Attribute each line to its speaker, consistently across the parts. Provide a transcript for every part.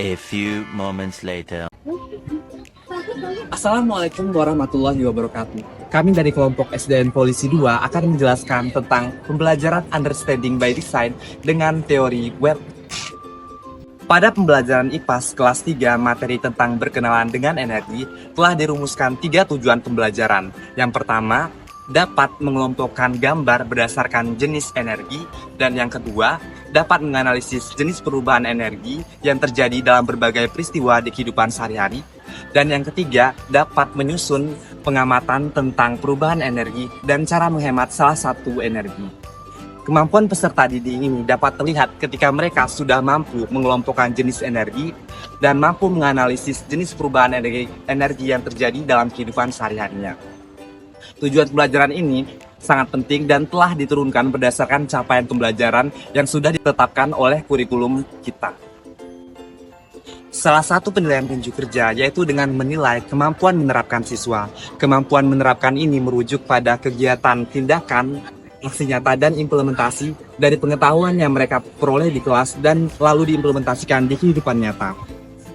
Speaker 1: A few moments later.
Speaker 2: Assalamualaikum warahmatullahi wabarakatuh. Kami dari kelompok SDN Polisi 2 akan menjelaskan tentang pembelajaran Understanding by Design dengan teori web. Pada pembelajaran IPAS kelas 3 materi tentang berkenalan dengan energi telah dirumuskan 3 tujuan pembelajaran. Yang pertama, dapat mengelompokkan gambar berdasarkan jenis energi, dan yang kedua, dapat menganalisis jenis perubahan energi yang terjadi dalam berbagai peristiwa di kehidupan sehari-hari, dan yang ketiga, dapat menyusun pengamatan tentang perubahan energi dan cara menghemat salah satu energi. Kemampuan peserta didik ini dapat terlihat ketika mereka sudah mampu mengelompokkan jenis energi dan mampu menganalisis jenis perubahan energi yang terjadi dalam kehidupan sehari-harinya. Tujuan pembelajaran ini sangat penting dan telah diturunkan berdasarkan capaian pembelajaran yang sudah ditetapkan oleh kurikulum kita. Salah satu penilaian tunjuk kerja yaitu dengan menilai kemampuan menerapkan siswa. Kemampuan menerapkan ini merujuk pada kegiatan, tindakan, aksi nyata dan implementasi dari pengetahuan yang mereka peroleh di kelas dan lalu diimplementasikan di kehidupan nyata.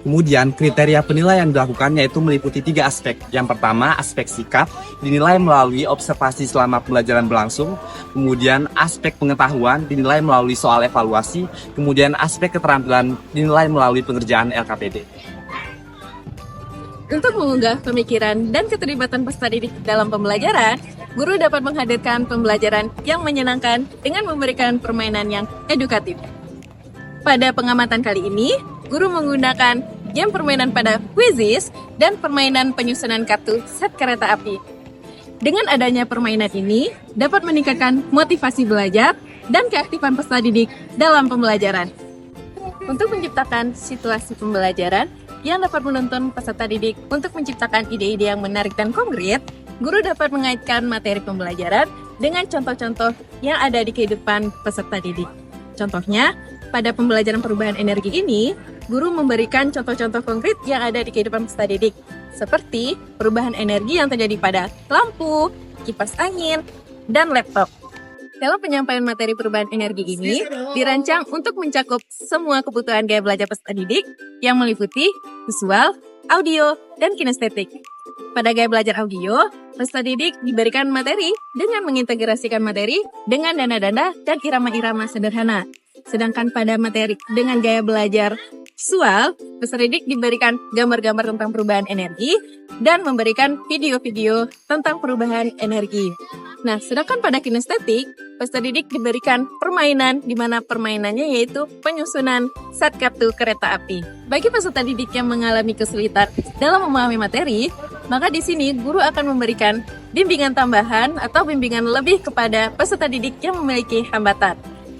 Speaker 2: Kemudian, kriteria penilaian dilakukan yaitu meliputi 3 aspek. Yang pertama, aspek sikap, dinilai melalui observasi selama pembelajaran berlangsung. Kemudian, aspek pengetahuan, dinilai melalui soal evaluasi. Kemudian, aspek keterampilan, dinilai melalui pengerjaan LKPD.
Speaker 3: Untuk mengunggah pemikiran dan keterlibatan peserta didik dalam pembelajaran, guru dapat menghadirkan pembelajaran yang menyenangkan dengan memberikan permainan yang edukatif. Pada pengamatan kali ini, guru menggunakan game permainan pada quizzes dan permainan penyusunan kartu set kereta api. Dengan adanya permainan ini, dapat meningkatkan motivasi belajar dan keaktifan peserta didik dalam pembelajaran. Untuk menciptakan situasi pembelajaran yang dapat menuntun peserta didik untuk menciptakan ide-ide yang menarik dan konkret, guru dapat mengaitkan materi pembelajaran dengan contoh-contoh yang ada di kehidupan peserta didik. Contohnya, pada pembelajaran perubahan energi ini, guru memberikan contoh-contoh konkret yang ada di kehidupan peserta didik, seperti perubahan energi yang terjadi pada lampu, kipas angin, dan laptop. Dalam penyampaian materi perubahan energi ini, dirancang untuk mencakup semua kebutuhan gaya belajar peserta didik yang meliputi visual, audio, dan kinestetik. Pada gaya belajar audio, peserta didik diberikan materi dengan mengintegrasikan materi dengan dana-dana dan irama-irama sederhana. Sedangkan pada materi dengan gaya belajar visual, peserta didik diberikan gambar-gambar tentang perubahan energi dan memberikan video-video tentang perubahan energi. Nah, sedangkan pada kinestetik, peserta didik diberikan permainan di mana permainannya yaitu penyusunan set kartu kereta api. Bagi peserta didik yang mengalami kesulitan dalam memahami materi, maka di sini guru akan memberikan bimbingan tambahan atau bimbingan lebih kepada peserta didik yang memiliki hambatan.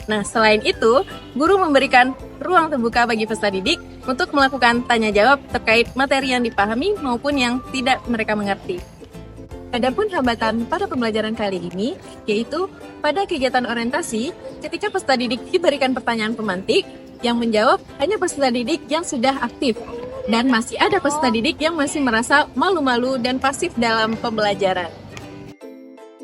Speaker 3: Nah, selain itu, guru memberikan ruang terbuka bagi peserta didik untuk melakukan tanya jawab terkait materi yang dipahami maupun yang tidak mereka mengerti. Adapun hambatan pada pembelajaran kali ini, yaitu pada kegiatan orientasi, ketika peserta didik diberikan pertanyaan pemantik, yang menjawab hanya peserta didik yang sudah aktif, dan masih ada peserta didik yang masih merasa malu-malu dan pasif dalam pembelajaran.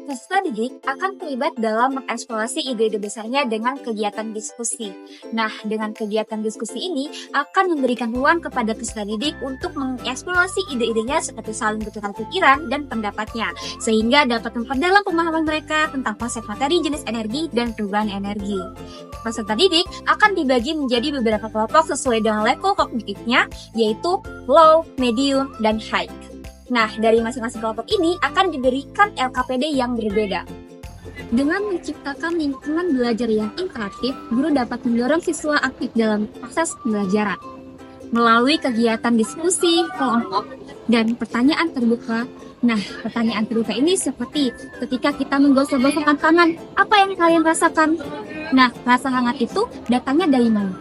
Speaker 4: Peserta didik akan terlibat dalam mengeksplorasi ide-ide besarnya dengan kegiatan diskusi. Nah, dengan kegiatan diskusi ini akan memberikan ruang kepada peserta didik untuk mengeksplorasi ide-idenya seperti saling bertukar pikiran dan pendapatnya, sehingga dapat memperdalam pemahaman mereka tentang konsep materi, jenis energi, dan perubahan energi. Peserta didik akan dibagi menjadi beberapa kelompok sesuai dengan level kognitifnya, yaitu low, medium, dan high. Nah, dari masing-masing kelompok ini akan diberikan LKPD yang berbeda. Dengan menciptakan lingkungan belajar yang interaktif, guru dapat mendorong siswa aktif dalam proses pembelajaran. Melalui kegiatan diskusi, kelompok, dan pertanyaan terbuka. Nah, pertanyaan terbuka ini seperti ketika kita menggosok-gosokkan tangan, apa yang kalian rasakan? Nah, rasa hangat itu datangnya dari mana?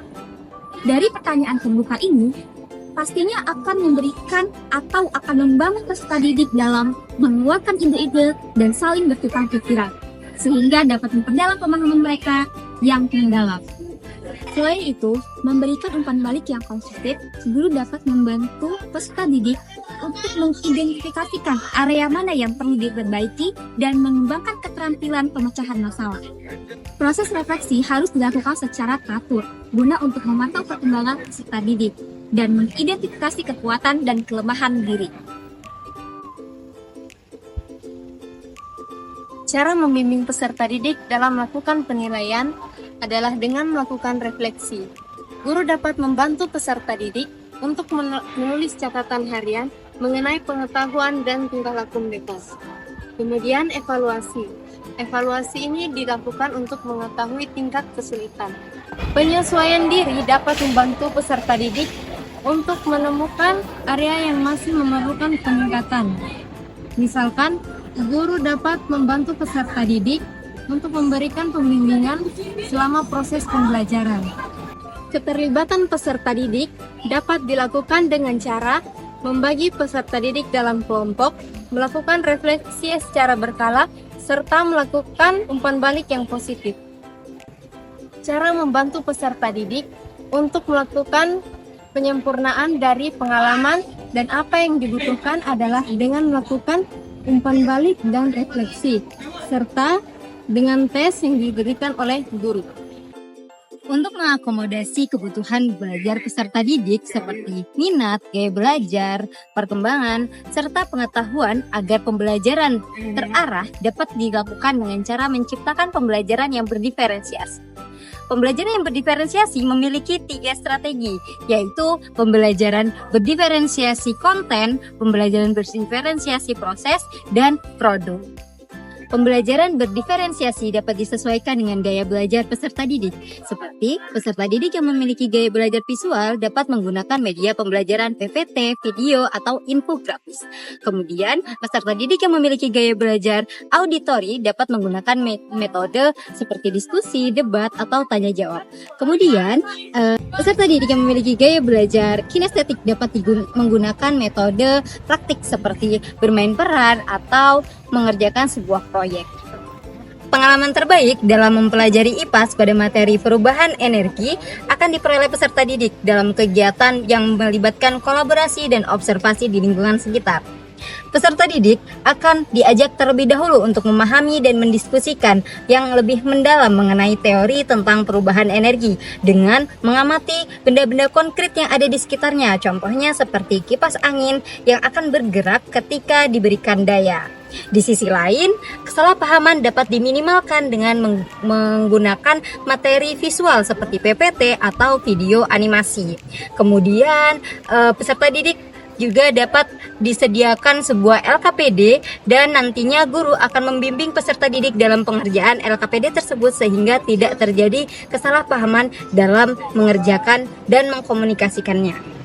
Speaker 4: Dari pertanyaan terbuka ini, pastinya akan memberikan atau akan membangun peserta didik dalam mengeluarkan ide-ide dan saling bertukar pikiran, sehingga dapat memperdalam pemahaman mereka yang mendalam. Selain itu, memberikan umpan balik yang konstruktif, guru dapat membantu peserta didik untuk mengidentifikasikan area mana yang perlu diperbaiki dan mengembangkan keterampilan pemecahan masalah. Proses refleksi harus dilakukan secara teratur, guna untuk memantau perkembangan peserta didik. dan mengidentifikasi kekuatan dan kelemahan diri.
Speaker 3: Cara membimbing peserta didik dalam melakukan penilaian adalah dengan melakukan refleksi. Guru dapat membantu peserta didik untuk menulis catatan harian mengenai pengetahuan dan tingkah laku mereka. Kemudian evaluasi. Evaluasi ini dilakukan untuk mengetahui tingkat kesulitan. Penyesuaian diri dapat membantu peserta didik untuk menemukan area yang masih memerlukan peningkatan. Misalkan, guru dapat membantu peserta didik untuk memberikan pembimbingan selama proses pembelajaran. Keterlibatan peserta didik dapat dilakukan dengan cara membagi peserta didik dalam kelompok, melakukan refleksi secara berkala, serta melakukan umpan balik yang positif. Cara membantu peserta didik untuk melakukan penyempurnaan dari pengalaman dan apa yang dibutuhkan adalah dengan melakukan umpan balik dan refleksi, serta dengan tes yang diberikan oleh guru.
Speaker 4: Untuk mengakomodasi kebutuhan belajar peserta didik seperti minat, gaya belajar, perkembangan, serta pengetahuan agar pembelajaran terarah dapat dilakukan dengan cara menciptakan pembelajaran yang berdiferensiasi. Pembelajaran yang berdiferensiasi memiliki 3 strategi, yaitu pembelajaran berdiferensiasi konten, pembelajaran berdiferensiasi proses, dan produk. Pembelajaran berdiferensiasi dapat disesuaikan dengan gaya belajar peserta didik. Seperti peserta didik yang memiliki gaya belajar visual dapat menggunakan media pembelajaran PPT, video, atau infografis. Kemudian, peserta didik yang memiliki gaya belajar auditori dapat menggunakan metode seperti diskusi, debat, atau tanya jawab. Kemudian, peserta didik yang memiliki gaya belajar kinestetik dapat menggunakan metode praktik seperti bermain peran atau mengerjakan sebuah proyek. Pengalaman terbaik dalam mempelajari IPAS pada materi perubahan energi akan diperoleh peserta didik dalam kegiatan yang melibatkan kolaborasi dan observasi di lingkungan sekitar. Peserta didik akan diajak terlebih dahulu untuk memahami dan mendiskusikan yang lebih mendalam mengenai teori tentang perubahan energi dengan mengamati benda-benda konkret yang ada di sekitarnya, contohnya seperti kipas angin yang akan bergerak ketika diberikan daya. Di sisi lain, kesalahpahaman dapat diminimalkan dengan menggunakan materi visual seperti PPT atau video animasi. Kemudian, peserta didik juga dapat disediakan sebuah LKPD dan nantinya guru akan membimbing peserta didik dalam pengerjaan LKPD tersebut sehingga tidak terjadi kesalahpahaman dalam mengerjakan dan mengkomunikasikannya.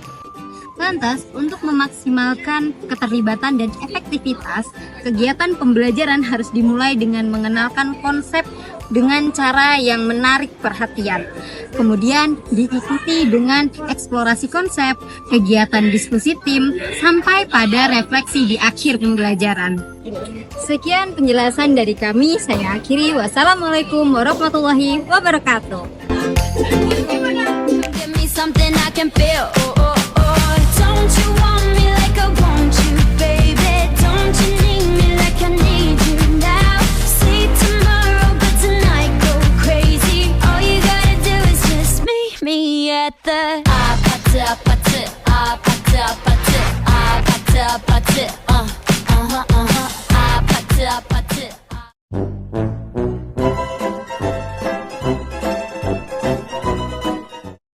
Speaker 4: Lantas, untuk memaksimalkan keterlibatan dan efektivitas, kegiatan pembelajaran harus dimulai dengan mengenalkan konsep dengan cara yang menarik perhatian. Kemudian diikuti dengan eksplorasi konsep, kegiatan diskusi tim, sampai pada refleksi di akhir pembelajaran. Sekian penjelasan dari kami, saya akhiri. Wassalamualaikum warahmatullahi wabarakatuh.
Speaker 5: Give me something I can feel. Don't you